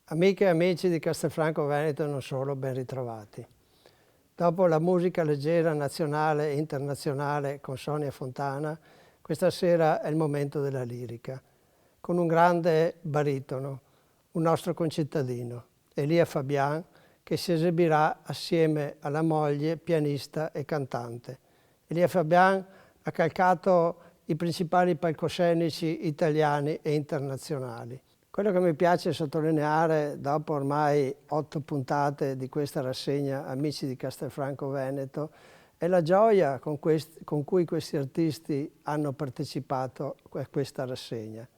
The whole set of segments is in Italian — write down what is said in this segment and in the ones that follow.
Amiche e amici di Castelfranco Veneto e non solo, ben ritrovati. Dopo la musica leggera nazionale e internazionale con Sonia Fontana, questa sera è il momento della lirica, con un grande baritono, un nostro concittadino, Elia Fabian, che si esibirà assieme alla moglie, pianista e cantante. Elia Fabian ha calcato i principali palcoscenici italiani e internazionali. Quello che mi piace sottolineare, dopo ormai 8 puntate di questa rassegna Amici di Castelfranco Veneto, è la gioia con cui questi artisti hanno partecipato a questa rassegna.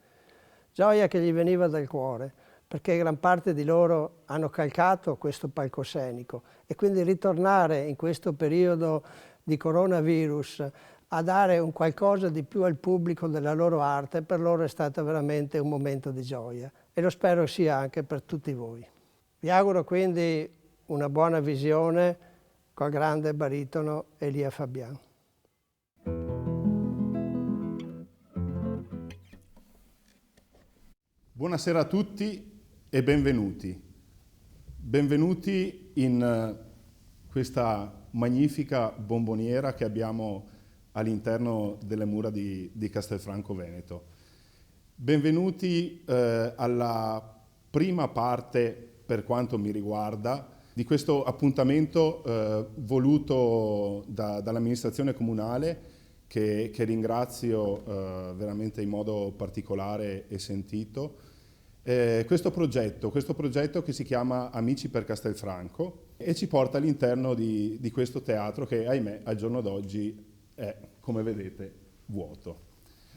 Gioia che gli veniva dal cuore, perché gran parte di loro hanno calcato questo palcoscenico e quindi ritornare in questo periodo di coronavirus a dare un qualcosa di più al pubblico della loro arte, per loro è stato veramente un momento di gioia e lo spero sia anche per tutti voi. Vi auguro quindi una buona visione col grande baritono Elia Fabian. Buonasera a tutti e benvenuti. Benvenuti in questa magnifica bomboniera che abbiamo all'interno delle mura di Castelfranco Veneto. Benvenuti alla prima parte, per quanto mi riguarda, di questo appuntamento voluto dall'amministrazione comunale che ringrazio veramente in modo particolare e sentito. Questo progetto che si chiama Amici per Castelfranco e ci porta all'interno di questo teatro che, ahimè, al giorno d'oggi è, come vedete, vuoto.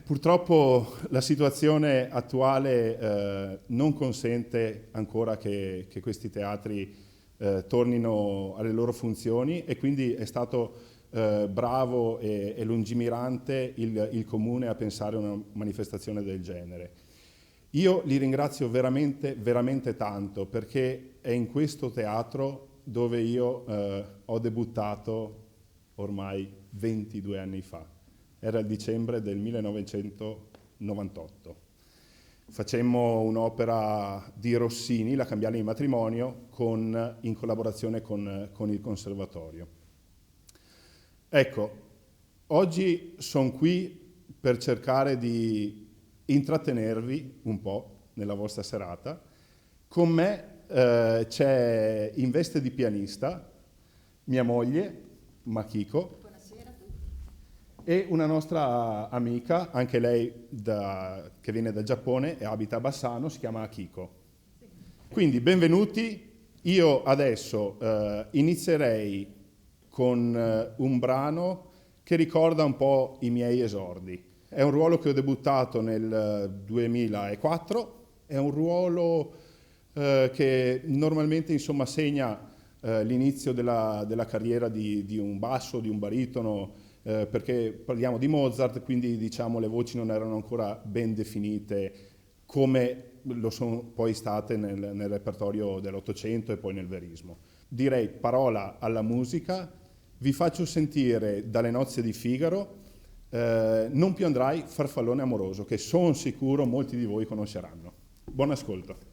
Purtroppo la situazione attuale non consente ancora che questi teatri tornino alle loro funzioni e quindi è stato bravo e lungimirante il Comune a pensare a una manifestazione del genere. Io li ringrazio veramente, veramente tanto perché è in questo teatro dove io ho debuttato ormai 22 anni fa. Era il dicembre del 1998. Facemmo un'opera di Rossini, La Cambiale di matrimonio, in collaborazione con il Conservatorio. Ecco, oggi sono qui per cercare di intrattenervi un po' nella vostra serata. Con me c'è in veste di pianista mia moglie, Makiko. Buonasera a tutti. E una nostra amica, anche lei che viene dal Giappone e abita a Bassano, si chiama Akiko. Sì. Quindi benvenuti. Io adesso inizierei con un brano che ricorda un po' i miei esordi. È un ruolo che ho debuttato nel 2004, è un ruolo che normalmente insomma segna l'inizio della carriera di un basso, di un baritono, perché parliamo di Mozart, quindi diciamo le voci non erano ancora ben definite come lo sono poi state nel repertorio dell'Ottocento e poi nel Verismo. Direi parola alla musica, vi faccio sentire dalle nozze di Figaro Non più andrai, farfallone amoroso, che sono sicuro molti di voi conosceranno. Buon ascolto.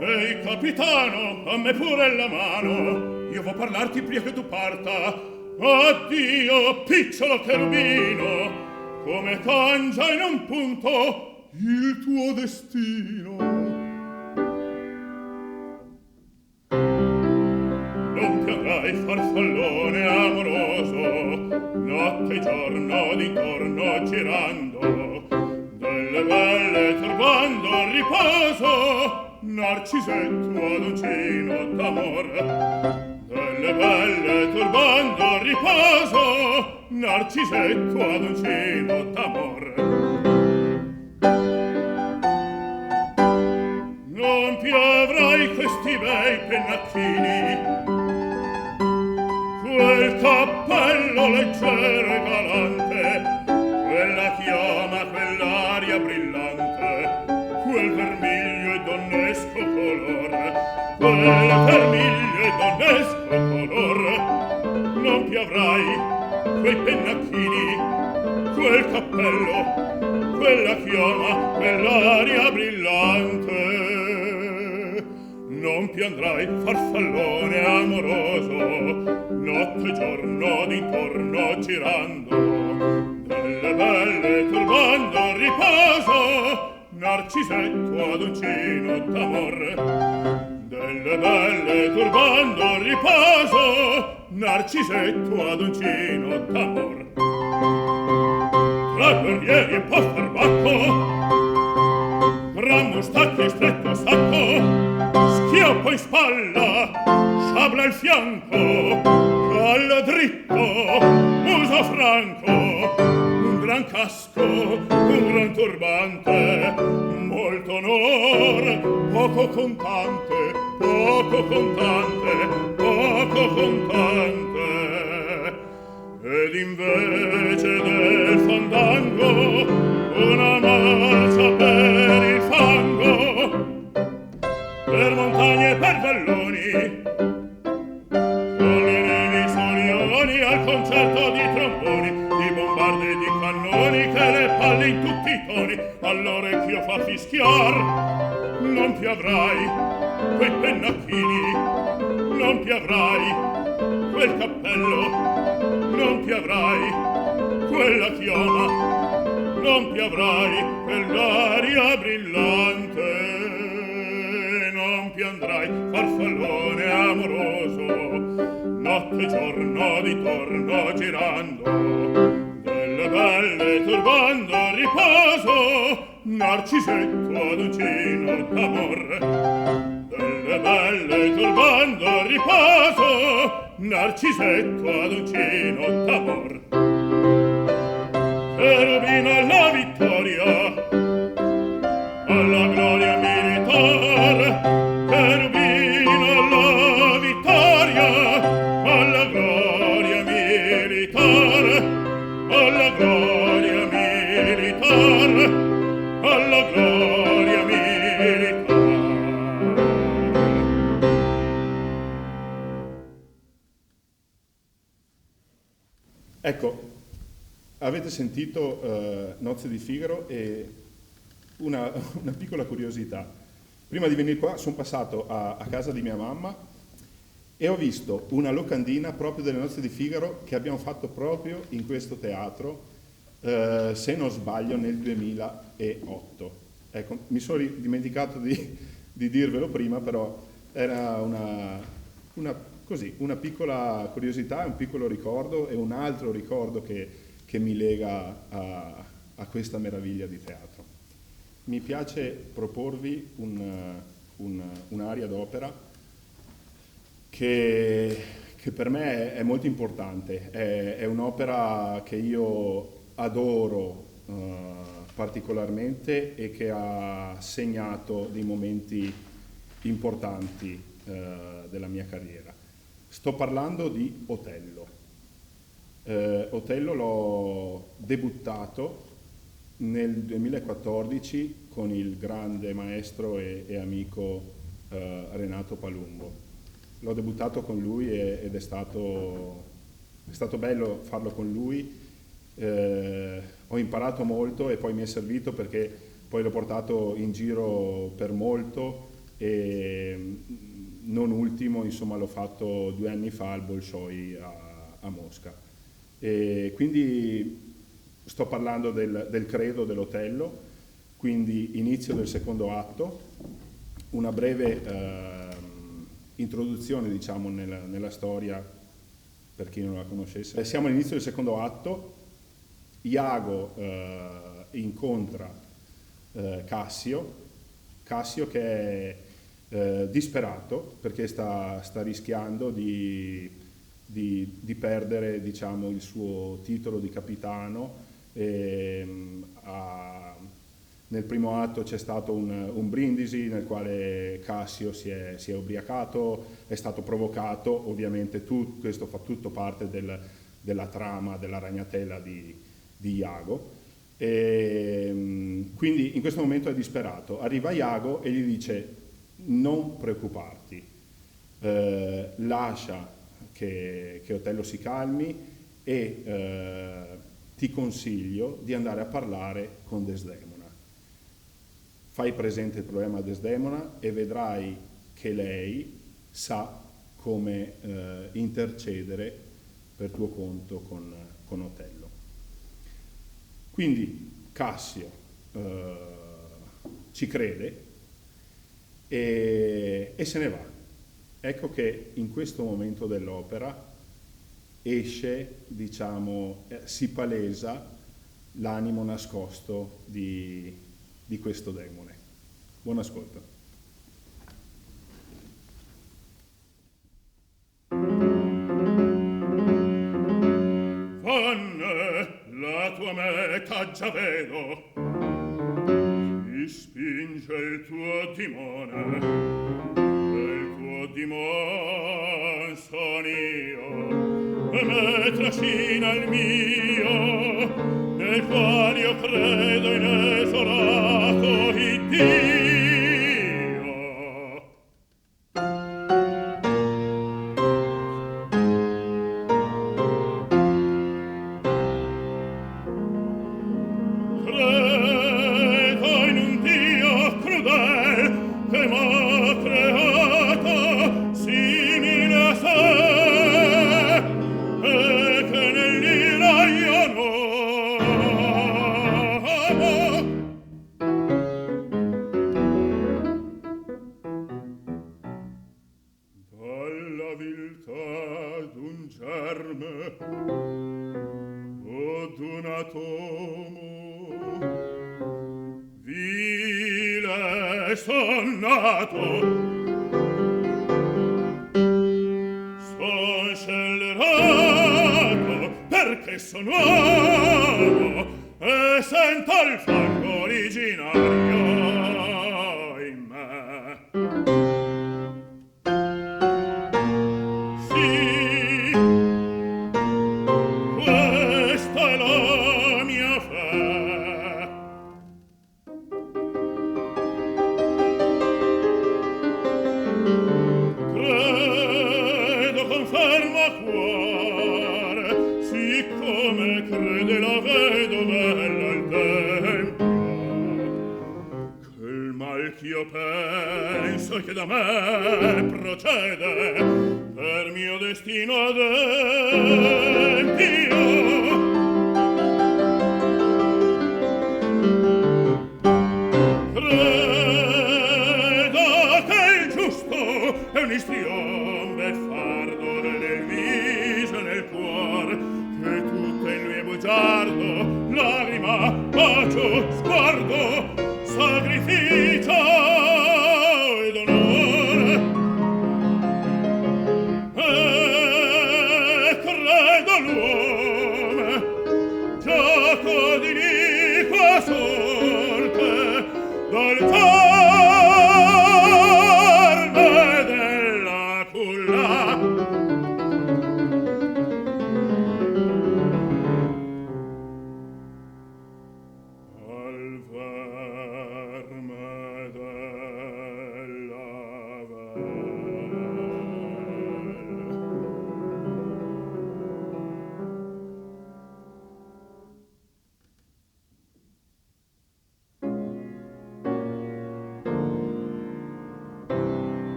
Ehi capitano, a me pure la mano, io vo parlarti prima che tu parta. Addio picciolo cherubino, come cangia in un punto il tuo destino. Non piangrai farfallone amoroso, notte e giorno d'intorno girando, delle belle turbando al riposo, Narcisetto ad uncino d'amor. Delle belle turbando al riposo, Narcisetto ad uncino d'amor. Non più avrai questi bei pennacchini, quel cappello leggero e galante, quella chioma, quell'aria brillante, quel vermiglio e donnesco color, quel vermiglio e donnesco color. Non più avrai quei pennacchini, quel cappello quella chioma, quell'aria brillante. Non piandrai, farfallone amoroso, notte e giorno d'intorno girando, delle belle turbando al riposo, Narcisetto ad uncino d'amor. Delle belle turbando al riposo, Narcisetto ad uncino d'amor. Tra guerrieri e po' farbacco, gran mustacchi e stretto sacco, schioppo in spalla, sciabla al fianco, collo dritto, muso franco, un gran casco, un gran turbante, molto onor, poco contante, poco contante, poco contante. Ed invece del fandango una marcia per il fango, per montagne e per valloni, con le nevi sonioni al concerto di tromboni, di bombarde e di cannoni che le palle in tutti i toni all'orecchio fa fischiar. Non più avrai quei pennacchini, non più avrai quel cappello, non più avrai quella chioma, non più avrai quell'aria brillante, non più andrai farfallone amoroso, notte e giorno d'intorno girando, delle belle turbando a riposo, Narcisetto ad uncino d'amor. Delle belle turbando a riposo, Narcisetto ad uncino d'amor. Cherubino alla vittoria, alla gloria militar, cherubino alla vittoria, alla gloria militar, alla gloria militar, alla gloria militar. Ecco, avete sentito Nozze di Figaro e una piccola curiosità. Prima di venire qua sono passato a casa di mia mamma e ho visto una locandina proprio delle Nozze di Figaro che abbiamo fatto proprio in questo teatro, se non sbaglio nel 2008. Ecco, mi sono dimenticato di dirvelo prima, però era una piccola curiosità, un piccolo ricordo e un altro ricordo che mi lega a questa meraviglia di teatro. Mi piace proporvi un'aria d'opera che per me è molto importante, è un'opera che io adoro particolarmente e che ha segnato dei momenti importanti della mia carriera. Sto parlando di Otello. Otello l'ho debuttato nel 2014 con il grande maestro e amico Renato Palumbo. L'ho debuttato con lui ed è stato bello farlo con lui. Ho imparato molto e poi mi è servito perché poi l'ho portato in giro per molto e non ultimo, insomma, l'ho fatto 2 anni fa al Bolshoi a Mosca. E quindi sto parlando del credo dell'Otello, quindi inizio del secondo atto, una breve introduzione, diciamo, nella storia per chi non la conoscesse. Siamo all'inizio del secondo atto, Iago incontra Cassio che è disperato perché sta rischiando di perdere, diciamo, il suo titolo di capitano. Nel primo atto c'è stato un brindisi nel quale Cassio si è ubriacato, è stato provocato, ovviamente questo fa tutto parte della trama, della ragnatela di Iago. Quindi in questo momento è disperato, arriva Iago e gli dice: non preoccuparti, lascia che Otello si calmi e ti consiglio di andare a parlare con Desdemona. Fai presente il problema a Desdemona e vedrai che lei sa come intercedere per tuo conto con Otello. Quindi Cassio ci crede e se ne va. Ecco che in questo momento dell'opera esce, diciamo, si palesa l'animo nascosto di questo demone. Buon ascolto. Vanne, la tua meta già vedo, ti spinge il tuo dimone, e il tuo dimone son io, e me trascina il mio, nel quale io credo inesorato Iddio. Sono uomo e sento il fango originario in me. Sì, questa è la mia fe. Credo con fermo cuore, come crede la vedovella al tempio, che il mal ch'io penso che da me procede per mio destino adempio. Credo che il giusto è un istrion beffardo nel viso e nel cuore, che tutto in lui è bugiardo, lagrima, bacio, sguardo, sacrificio ed onore. E credo l'uomo, gioco di iniqua sorte, dal germe della culla.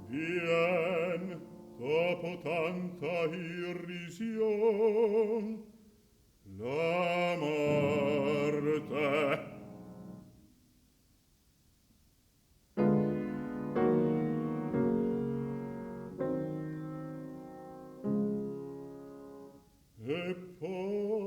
Vien, dopo tanta irrision, la morte. E poi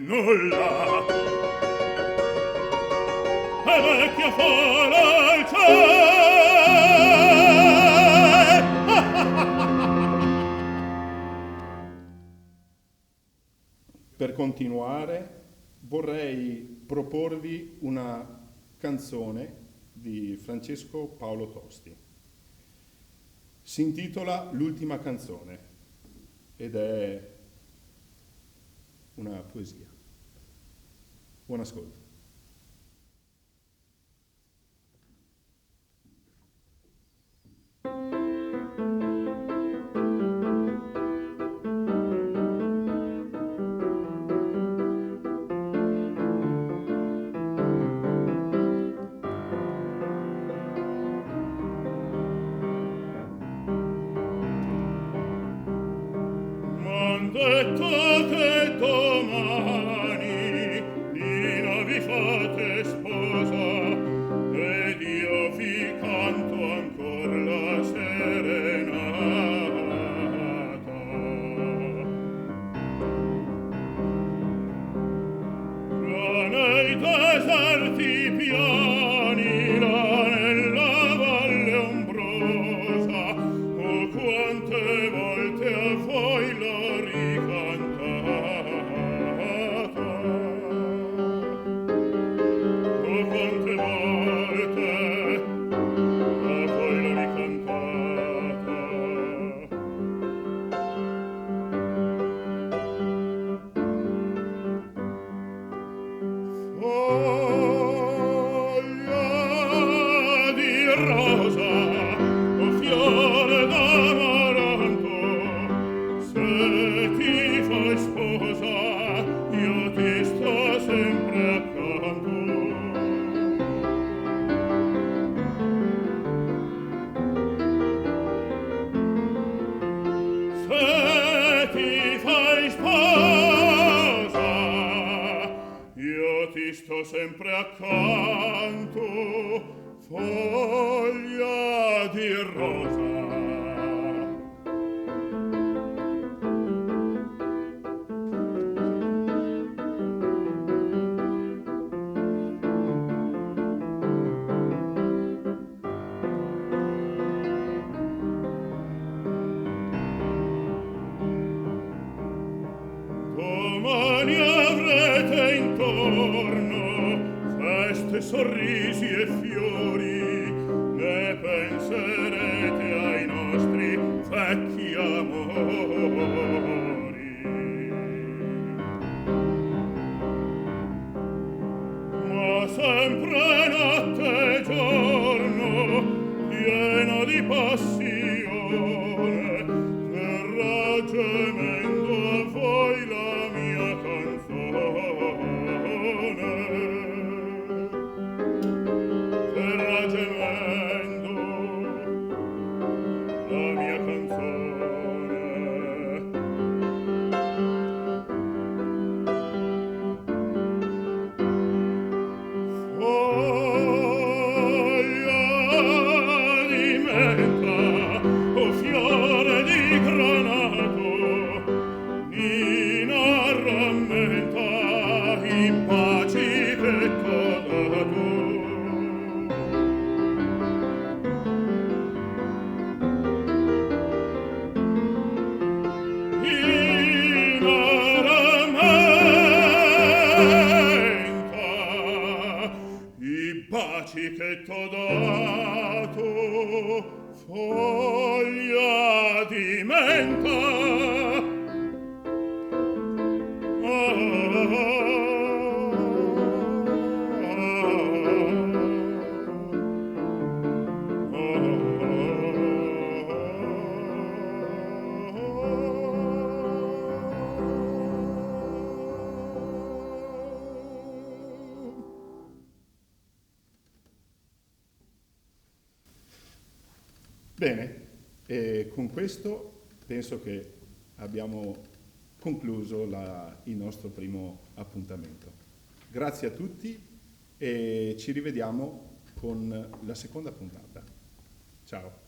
nulla. E vecchia fola al cielo. Per continuare, vorrei proporvi una canzone di Francesco Paolo Tosti. Si intitola L'ultima canzone ed è una poesia. Buon ascolto. M'han detto che domani Nina vi fate sposa ed io vi canto ancor la serenata. Là nei deserti piani, là nella valle ombrosa, oh quante volte a voi l'ho ricantata. Oh quante volte a voi l'ho ricantata. Foglia di rosa, o fiore d'amaranto, se ti fai sposa, io ti sto sempre accanto. Se ti fai sposa, io ti sto sempre accanto, foglia di rosa. Domani avrete intorno feste, sorrisi e fiori, ne penserete ai nostri vecchi amori. Ma sempre notte e giorno, pieno di passione, verrà gemendo a voi la mia canzone. Verrà gemendo la mia canzone. Foglia di menta, o fiore di granato, Nina rammenta i baci che t'ho dato. Nina rammenta i baci che t'ho dato, foglia di menta. Bene, e con questo penso che abbiamo concluso il nostro primo appuntamento. Grazie a tutti e ci rivediamo con la seconda puntata. Ciao.